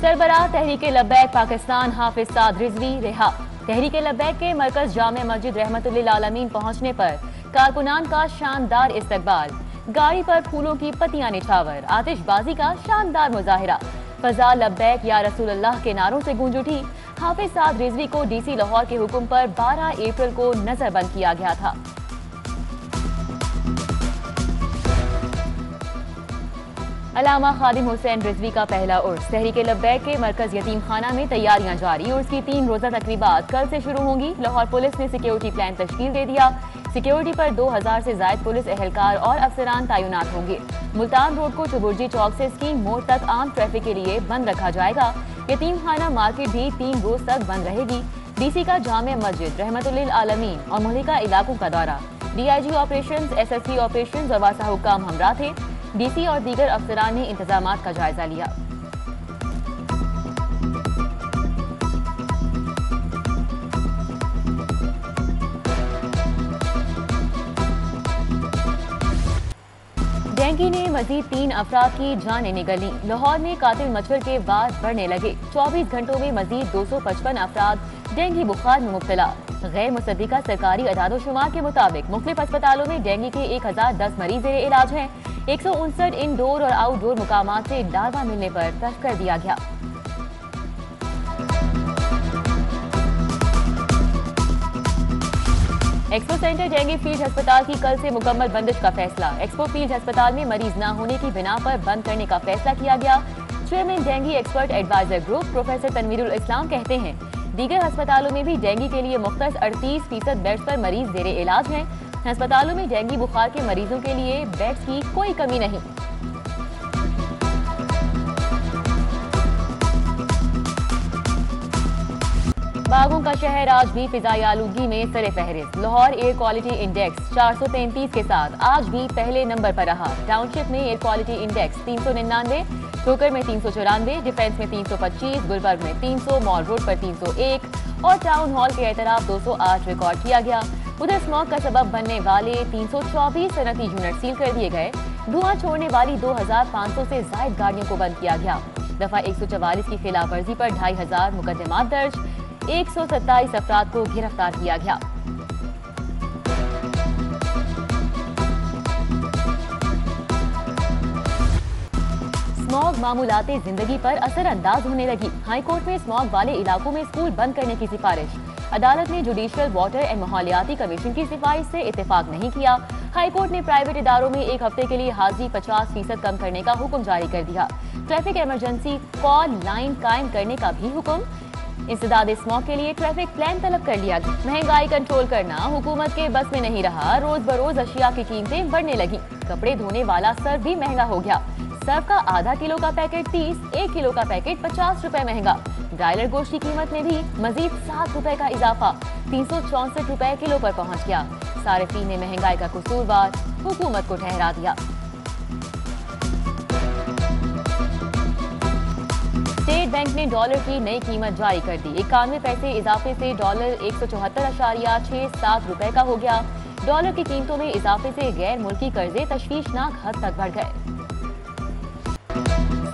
सरबराह तहरीक लब्बैक पाकिस्तान हाफिज साद रिजवी रिहा। तहरीक लब्बैक के मरकज जामे मस्जिद रहमतुल्लिल आलमीन पहुंचने पर कारकुनान का शानदार इस्तकबाल। गाड़ी पर फूलों की पत्तियां निछावर, आतिशबाजी का शानदार मुजाहिरा। फजा लब्बैक या रसूल अल्लाह के नारों से गूंज उठी। हाफिज साद रिजवी को डीसी लाहौर के हुक्म पर 12 अप्रैल को नजरबंद किया गया था। अल्लामा खादिम हुसैन रिजवी का पहला उर्स। तहरीक लब्बैक के मरकज यतीम खाना में तैयारियां जारी। उर्स की 3 रोजा तकरीबात कल से शुरू होंगी। लाहौर पुलिस ने सिक्योरिटी प्लान तश्कील दे दिया। सिक्योरिटी पर 2000 से ज्यादा पुलिस एहलकार और अफसरान तैनात होंगे। मुल्तान रोड को चुबुर्जी चौक से स्कीम मोड़ तक आम ट्रैफिक के लिए बंद रखा जाएगा। यतीम खाना मार्केट भी 3 रोज तक बंद रहेगी। डीसी का जामे मस्जिद रहमतुल्लिल आलमीन और मुहलिका इलाकों का दौरा। डीआईजी ऑपरेशंस, एसएसपी ऑपरेशंस और वासा हुक्काम हमरा थे। डीसी और दीगर अफसरान ने इंतजामात का जायजा लिया। डेंगू ने मजीद 3 अफराद की जानें निगली। लाहौर में कातिल मच्छर के वार बढ़ने लगे। 24 घंटों में मजीद 255 अफराद डेंगू बुखार में मुब्तला। गैर मुसद्दिका सरकारी अदाद-ओ-शुमार के मुताबिक मुख्तलिफ अस्पतालों में डेंगू के 1010 मरीज ज़ेरे इलाज हैं। 159 इंडोर और आउटडोर मुकामात से लार्वा मिलने पर तर्क कर दिया गया। एक्सपो सेंटर डेंगू फील्ड अस्पताल की कल से मुकम्मल बंदिश का फैसला। एक्सपो फील्ड अस्पताल में मरीज न होने की बिना पर बंद करने का फैसला किया गया। Chairman dengue expert adviser group professor Tanveerul Islam कहते हैं, दीगर अस्पतालों में भी डेंगू के लिए मुख्तस 38% बेड्स पर मरीज ज़ेरे इलाज हैं। अस्पतालों में डेंगू बुखार के मरीजों के लिए बेड्स की कोई कमी नहीं। बागों का शहर आज भी फिजाई आलूगी में सरे फहरिस्त। लाहौर एयर क्वालिटी इंडेक्स 433 के साथ आज भी पहले नंबर पर रहा। टाउनशिप में एयर क्वालिटी इंडेक्स 399, ठोकर में 394, डिफेंस में 325, गुलबर्ग में 300, मॉल रोड पर 301 और टाउन हॉल के एतराफ 208 रिकॉर्ड किया गया। उधर स्मॉग का सबब बनने वाले 324 सनती यूनिट सील कर दिए गए। धुआं छोड़ने वाली 2500 से ज्यादा गाड़ियों को बंद किया गया। दफा 144 की खिलाफ वर्जी पर 2500 मुकदमात दर्ज। 127 अफराद को गिरफ्तार किया गया। स्मॉग मामूलाते जिंदगी पर असर अंदाज होने लगी। हाईकोर्ट में स्मॉग वाले इलाकों में स्कूल बंद करने की सिफारिश। अदालत ने जुडिशियल वाटर एंड माहौलियाती कमीशन की सिफारिश से इत्तेफाक नहीं किया। हाईकोर्ट ने प्राइवेट इदारों में 1 हफ्ते के लिए हाजिरी 50% कम करने का हुक्म जारी कर दिया। ट्रैफिक इमरजेंसी कॉल लाइन कायम करने का भी हुक्म। इंसदाद स्मॉग के लिए ट्रैफिक प्लान तलब कर लिया। महंगाई कंट्रोल करना हुकूमत के बस में नहीं रहा। रोज बरोज अशिया की कीमतें बढ़ने लगी। कपड़े धोने वाला सर्फ भी महंगा हो गया। सर्फ का आधा किलो का पैकेट 30, 1 किलो का पैकेट 50 रुपए महंगा। ब्रायलर गोश्त की कीमत में भी मजीद 7 रुपए का इजाफा 364 रुपए किलो पर पहुंच गया। सारिफीन ने महंगाई का कसूरवार हुकूमत को ठहरा दिया। स्टेट बैंक ने डॉलर की नई कीमत जारी कर दी। 91 पैसे इजाफे से डॉलर 174.67 रुपए का हो गया। डॉलर की कीमतों में इजाफे से गैर मुल्की कर्जे तशवीशनाक हद तक बढ़ गए।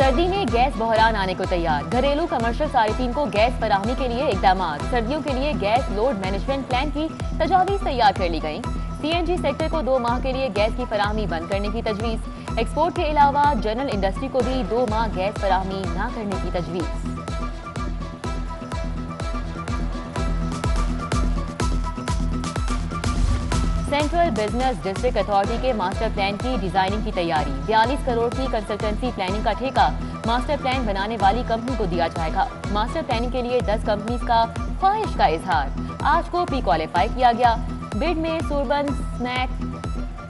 सर्दी में गैस बहरान आने को तैयार। घरेलू कमर्शियल सारिफीन को गैस फराहमी के लिए इकदाम। सर्दियों के लिए गैस लोड मैनेजमेंट प्लान की तजावीज तैयार कर ली गई। सीएनजी सेक्टर को 2 माह के लिए गैस की फराहमी बंद करने की तजवीज। एक्सपोर्ट के अलावा जनरल इंडस्ट्री को भी 2 माह गैस फराहमी न करने की तजवीज। सेंट्रल बिजनेस डिस्ट्रिक्ट अथॉरिटी के मास्टर प्लान की डिजाइनिंग की तैयारी। 42 करोड़ की कंसल्टेंसी प्लानिंग का ठेका मास्टर प्लान बनाने वाली कंपनी को दिया जाएगा। मास्टर प्लानिंग के लिए 10 कंपनीज का ख्वाहिश का इजहार। आज को प्री क्वालिफाई किया गया। बिड में सुरबन, स्नैक,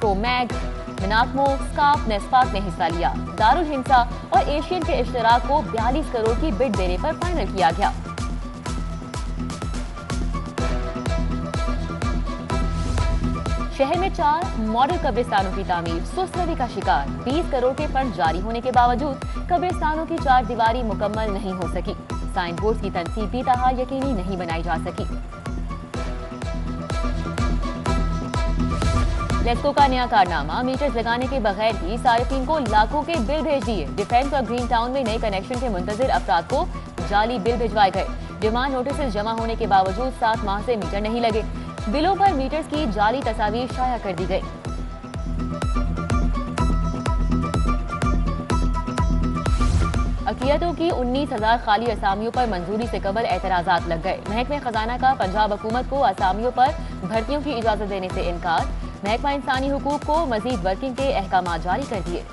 प्रोमैग, मिनाकमो, स्काफ, नेस्पाक ने हिस्सा लिया। दारुल हिंसा और एशियन के इश्तराक को 42 करोड़ की बिड देने पर फाइनल किया गया। शहर में 4 मॉडल कब्रिस्तानों की तामीर सुस्त रवि का शिकार। 20 करोड़ के फंड जारी होने के बावजूद कब्रिस्तानों की 4 दीवारी मुकम्मल नहीं हो सकी। साइन बोर्ड की तनसीब भी ताहा यकीनी नहीं बनाई जा सकी। लेस्को का नया कारनामा, मीटर्स लगाने के बगैर ही सार्फिन को लाखों के बिल भेज दिए। डिफेंस और ग्रीन टाउन में नए कनेक्शन के मुंतजिर अफराद को जाली बिल भिजवाए गए। डिमांड नोटिस जमा होने के बावजूद 7 माह से मीटर नहीं लगे। बिलों पर मीटर्स की जाली तस्वीर शाया कर दी गई। अकियतों की 19,000 खाली असामियों पर मंजूरी से कबल एतराजात लग गए। महकमे खजाना का पंजाब हुकूमत को असामियों पर भर्तियों की इजाजत देने से इनकार। महकमा इंसानी हुकूक को मजीद वर्किंग के अहकाम जारी कर दिए।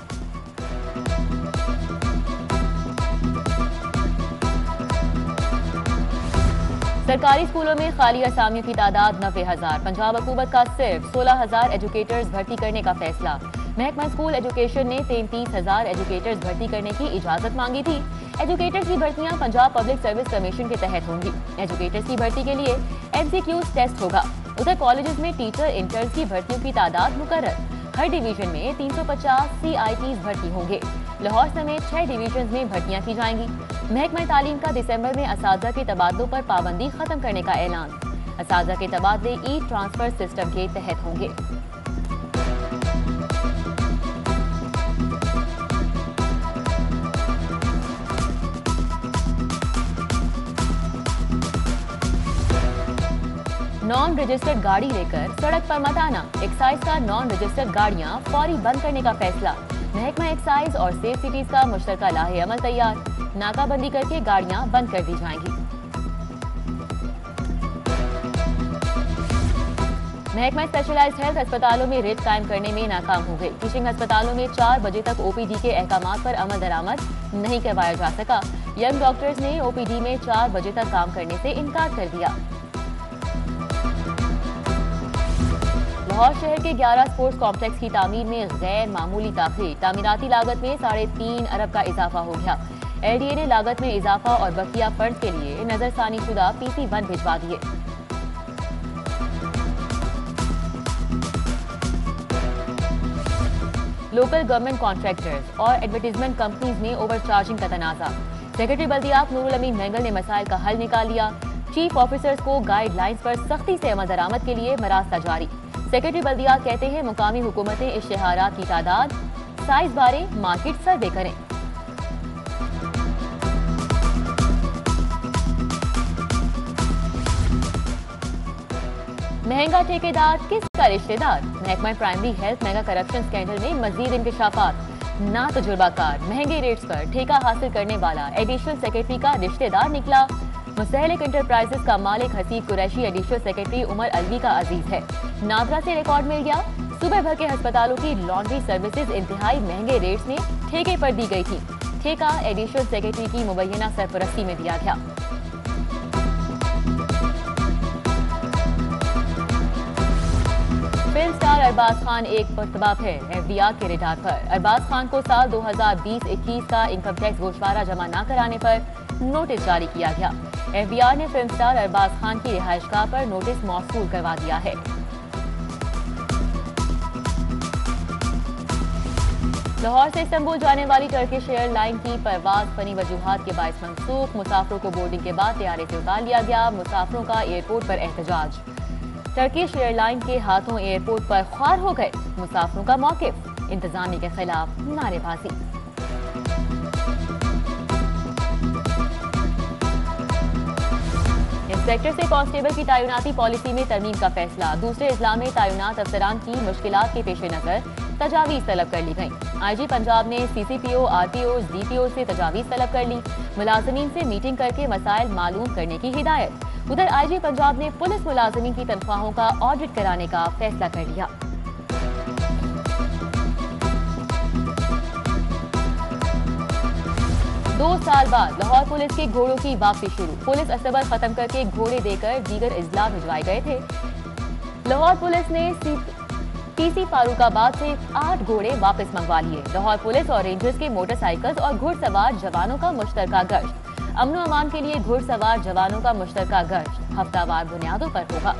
सरकारी स्कूलों में खाली असामियों की तादाद 90,000। पंजाब हुकूमत का सिर्फ 16,000 एजुकेटर्स भर्ती करने का फैसला। महकमा स्कूल एजुकेशन ने 33,000 एजुकेटर्स भर्ती करने की इजाजत मांगी थी। एजुकेटर्स की भर्तियां पंजाब पब्लिक सर्विस कमीशन के तहत होंगी। एजुकेटर्स की भर्ती के लिए MCQs टेस्ट होगा। उधर कॉलेजेस में टीचर इंटर्न्स की भर्तियों की तादाद मुकर्रर। हर डिवीजन में 350 CITs भर्ती होंगे। लाहौर समेत 6 डिवीजन में भर्तियां की जाएंगी। महकमा तालीम का दिसंबर में असातिज़ा के तबादलों पर पाबंदी खत्म करने का ऐलान। असातिज़ा के तबादले ई-ट्रांसफर सिस्टम के तहत होंगे। नॉन रजिस्टर्ड गाड़ी लेकर सड़क पर मत आना। एक्साइज का नॉन रजिस्टर्ड गाड़ियां फौरी बंद करने का फैसला। महकमा एक्साइज और सेफ सिटीज का मुश्तरका लाहे अमल तैयार। नाकाबंदी करके गाड़ियां बंद कर दी जाएंगी। महकमा स्पेशलाइज्ड हेल्थ अस्पतालों में रेट कायम करने में नाकाम हो गई। टीचिंग अस्पतालों में 4 बजे तक OPD के अहकामात पर अमल दरामद नहीं करवाया जा सका। यंग डॉक्टर्स ने OPD में 4 बजे तक काम करने से इनकार कर दिया। लाहौर शहर के 11 स्पोर्ट्स कॉम्प्लेक्स की तामीर में गैर मामूली ताखीर। तामीराती लागत में 3.5 अरब का इजाफा हो गया। LDA ने लागत में इजाफा और बकिया फंड के लिए नजरसानी शुदा PC1 भिजवा दिए। लोकल गवर्नमेंट कॉन्ट्रैक्टर्स और एडवर्टीजमेंट कंपनीज में ओवर चार्जिंग का तनाजा। सेक्रेटरी बल्दियात नूरुल अमीन महंगल ने मसाइल का हल निकाल लिया। चीफ ऑफिसर्स को गाइडलाइंस पर सख्ती से अमल दरामद के लिए मरास्ता जारी। सेक्रेटरी बल्दियात कहते हैं मुकामी हुकूमतें इश्तिहारात की तादाद साइज बारे मार्केट सर्वे करें। महंगा ठेकेदार किसका रिश्तेदार। महकमा primary health mega corruption scandal में मजीद इंकशाफात। ना तजुर्बाकार महंगे रेट्स पर ठेका हासिल करने वाला एडिशनल सेक्रेटरी का रिश्तेदार निकला। मुस्तहलिक इंटरप्राइजेस का मालिक हसीब कुरैशी एडिशनल सेक्रेटरी उमर अलवी का अजीज है। नादरा से रिकॉर्ड मिल गया। सूबे भर के अस्पतालों की लॉन्ड्री सर्विसेज इंतहाई महंगे रेट्स में ठेके पर दी गई थी। ठेका एडिशनल सेक्रेटरी की मुबैना सरपरस्ती में दिया गया। फिल्म स्टार अरबाज खान एक मरतबा फिर FBI के रडार पर। अरबाज खान को साल 2020-21 का इनकम टैक्स गोशवारा जमा न कराने पर नोटिस जारी किया गया। FBI ने फिल्म स्टार अरबाज खान की रिहाइशगाह पर नोटिस मौसूल करवा दिया है। लाहौर से इस्तांबुल जाने वाली टर्किश एयरलाइन की परवाज फनी वजूहात के बायस मनसूख। मुसाफिरों को बोर्डिंग के बाद तैयारे से उतार लिया गया। मुसाफिरों का एयरपोर्ट पर एहतजाज। टर्किश एयरलाइन के हाथों एयरपोर्ट पर ख्वार हो गए मुसाफिरों का मौकिफ। इंतजामिया के खिलाफ नारेबाजी। इंस्पेक्टर से कांस्टेबल की तैनाती पॉलिसी में तरमीम का फैसला। दूसरे इजला में तैनात अफसरान की मुश्किलात के पेश नजर तजावीज तलब कर ली गई। IG पंजाब ने CCPO, RPOs, DPO से तजावीज तलब कर ली। मुलाजमीन से मीटिंग करके मसाइल मालूम करने की हिदायत। उधर IG पंजाब ने पुलिस मुलाजमीन की तनख्वाहों का ऑडिट कराने का फैसला कर लिया। दो साल बाद लाहौर पुलिस के घोड़ों की वापसी शुरू। पुलिस अस्तबल खत्म करके घोड़े देकर दीगर इजला भिजवाए गए थे। लाहौर पुलिस ने PC फारूकाबाद से 8 घोड़े वापस मंगवा लिए। लाहौर पुलिस और रेंजर्स के मोटरसाइकिल्स और घुड़सवार जवानों का मुश्तरका गश्त। अमन अमान के लिए घुड़सवार जवानों का मुश्तरका गश्त हफ्तावार बुनियादों पर होगा।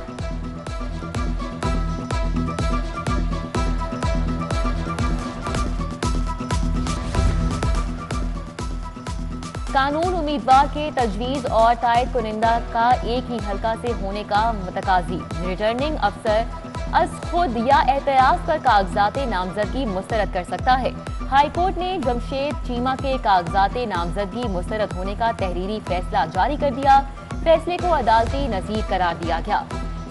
कानून उम्मीदवार के तजवीज और तायद कुनिंदा का एक ही हल्का से होने का मतकाजी। रिटर्निंग अफसर अज खुद या एतराज पर कागजात नामजदगी मुस्तरद कर सकता है। हाईकोर्ट ने जमशेद चीमा के कागजात नामजदगी मुस्तरद होने का तहरीरी फैसला जारी कर दिया। फैसले को अदालती नजीर करार दिया गया।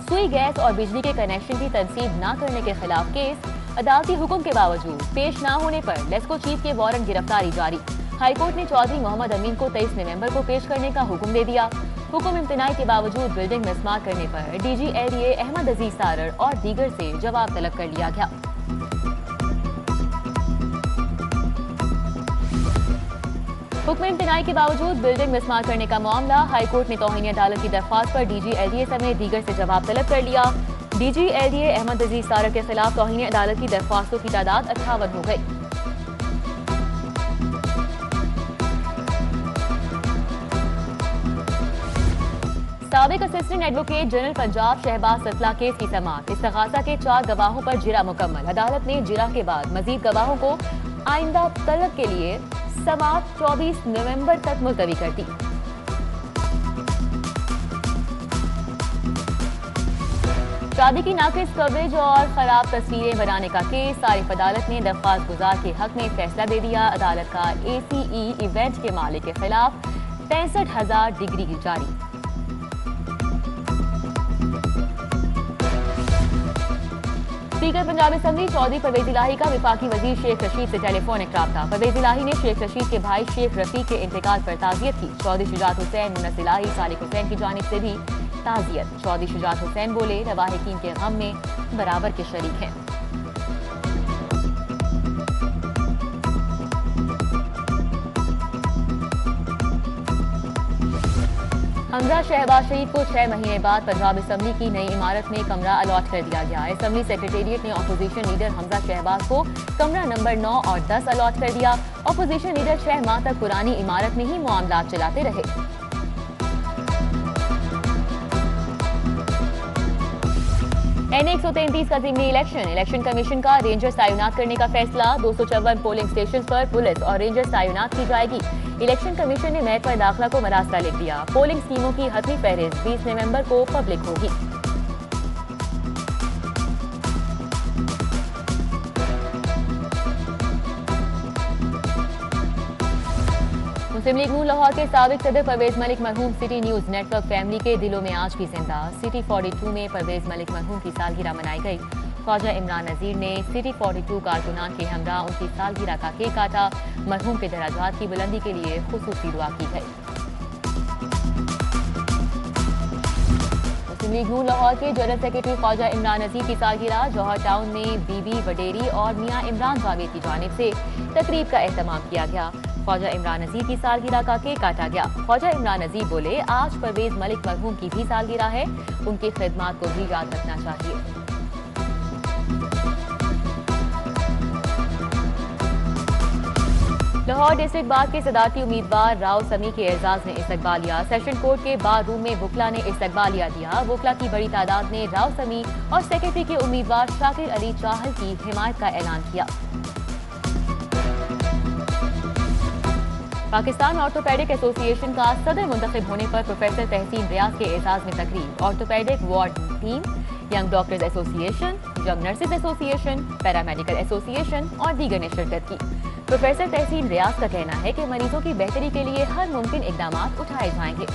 सुई गैस और बिजली के कनेक्शन की तनसीब न करने के खिलाफ केस अदालती हुक्म के बावजूद पेश न होने पर लेस्को चीफ के वारंट गिरफ्तारी जारी। हाईकोर्ट ने चौधरी मोहम्मद अमीन को 23 नवंबर को पेश करने का हुक्म दे दिया। हुक्म इम्तनाई के बावजूद बिल्डिंग मिसमार करने पर डीजी एलडीए अहमद अजीज सारर और दीगर से जवाब तलब कर लिया गया। हुक्म इम्तनाई के बावजूद बिल्डिंग मिसमार करने का मामला हाईकोर्ट ने तौहीन अदालत की दरख्वास्त पर डीजी एलडीए समेत दीगर से जवाब तलब कर लिया। डीजी एलडीए अहमद अजीज सारर के खिलाफ तौहीन अदालत की दरख्वास्तों की तादाद 58 हो गई। साबिक assistant advocate general Punjab Shahbaz Satla case की समाअत। इस्तगासा के 4 गवाहों पर जिरा मुकम्मल। अदालत ने जिरा के बाद मजीद गवाहों को आइंदा तलब के लिए समाअत 24 नवंबर तक मुलतवी कर दी। शादी की नाकिस कवरेज और खराब तस्वीरें बनाने का केस। सारिफ अदालत ने दरख्वास्त गुजार के हक में फैसला दे दिया। अदालत का एसीई इवेंट के मालिक के खिलाफ 65,000 डिग्री जारी। स्पीकर पंजाब असेंबली चौधरी परवेज इलाही का विफाकी वजीर शेख रशीद से टेलीफोनिक राब्ता। परवेज इलाही ने शेख रशीद के भाई शेख रफीक के इंतकाल पर ताज़ियत की। चौधरी शुजात हुसैन, मुनस इलाही, सालिक हुसैन की जानिब से भी ताज़ियत। चौधरी शुजात हुसैन बोले, लवाहिकीन के गम में बराबर के शरीक हैं। हमरा शहबाज शरीफ को 6 महीने बाद पंजाब असेंबली की नई इमारत में कमरा अलॉट कर दिया गया। असेंबली सेक्रेटेरिएट ने अपोजिशन लीडर हमजा शहबाज को कमरा नंबर 9 और 10 अलॉट कर दिया। अपोजिशन लीडर 6 माह तक पुरानी इमारत में ही मामलात चलाते रहे। NA-133 का ज़िमनी इलेक्शन कमीशन का रेंजर्स तैनात करने का फैसला। 254 पोलिंग स्टेशन पर पुलिस और रेंजर्स तैनात की जाएगी। इलेक्शन कमीशन ने महकमा दाखिला को मरासला लिख दिया। पोलिंग स्कीमों की हतमी फहरिस्त 20 नवंबर को पब्लिक होगी। मुस्लिम लीग नून लाहौर के साबिक सदर परवेज मलिक मरहूम सिटी न्यूज नेटवर्क फैमिली के दिलों में आज भी जिंदा। सिटी 42 में परवेज मलिक मरहूम की सालगिरह मनाई गई। ख्वाजा इमरान नजीर ने सिटी 42 कारकुनान के हमरा उनकी सालगिरह का केक काटा। मरहूम के दराजात की बुलंदी के लिए खुसूसी दुआ की गई। मुस्लिम लीग नून लाहौर के जनरल सेक्रेटरी ख्वाजा इमरान नजीर की सालगिरह। जौहर टाउन में बीबी वडेरी और मियां इमरान जावेद की जानिब से तकरीब का एहतमाम किया गया। ख्वाजा इमरान नजीर की सालगिरह का केक काटा गया। ख्वाजा इमरान नजीर बोले, आज परवेज मलिक मरहूम की भी सालगिरह है, उनकी खिदमत को भी याद रखना चाहिए। लाहौर डिस्ट्रिक्ट बार के सदारती उम्मीदवार राव समी के एजाज ने इस्तकबालिया। सेशन कोर्ट के बार रूम में वुकला ने इस्तकबालिया दिया। वुकला की बड़ी तादाद ने राव समी और सेक्रेटरी के उम्मीदवार शाकिर अली चाहल की हिमायत का ऐलान किया। पाकिस्तान ऑर्थोपेडिक एसोसिएशन का सदर मुंतखब होने पर प्रोफेसर तहसीन रियाज के एजाज में तकरीब। Orthopaedic ward team, young doctors association, young nurses association, paramedical association और दीगर ने शिरकत की। प्रोफेसर तहसीन रियाज का कहना है कि मरीजों की बेहतरी के लिए हर मुमकिन इकदाम उठाए जाएंगे।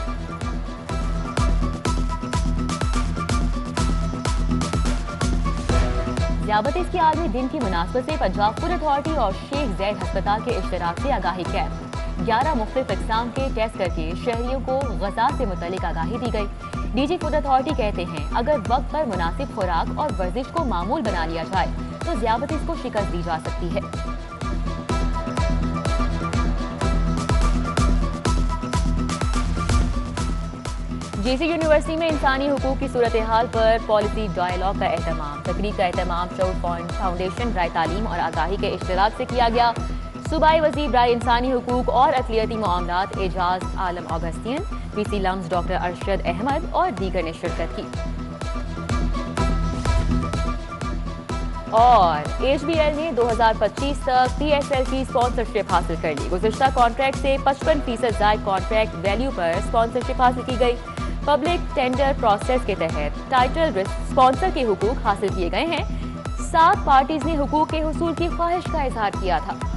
ज़ियाबत के आलमी दिन की मुनासबत से पंजाब फूड अथॉरिटी और शेख जैद अस्पताल के इश्तराक से आगाही कैंप। 11 मुख्तलिफ इक़साम के टेस्ट करके शहरियों को ग़िज़ा से मुतल्लिक़ आगाही दी गई। डीजी फूड अथॉरिटी कहते हैं, अगर वक्त पर मुनासिब खुराक और वर्जिश को मामूल बना लिया जाए तो ज़ियाबतीस को शिकस्त दी जा सकती है। जेसी यूनिवर्सिटी में इंसानी हुकूक की सूरत हाल पर पॉलिसी डायलॉग का एहतमाम। तकरीब का एहतमाम शऊर फाउंडेशन राय तालीम और आगाही के इश्तराक से किया गया। सूबाई वज़ीर राय इंसानी हुकूक और अक़लियती मामलात एजाज आलम ऑगस्टियन, वीसी लम्स डॉक्टर अरशद अहमद और दीगर ने शिरकत की। और HBL ने 2025 तक PSL की स्पॉन्सरशिप हासिल कर ली। गुज़िश्ता कॉन्ट्रैक्ट से 55% ज़ायद कॉन्ट्रैक्ट वैल्यू पर स्पॉन्सरशिप हासिल की गई। पब्लिक टेंडर प्रोसेस के तहत टाइटल स्पॉन्सर के हुकूक हासिल किए गए हैं। 7 पार्टीज ने हुकूक के हुसूल की ख्वाहिश का इजहार किया था।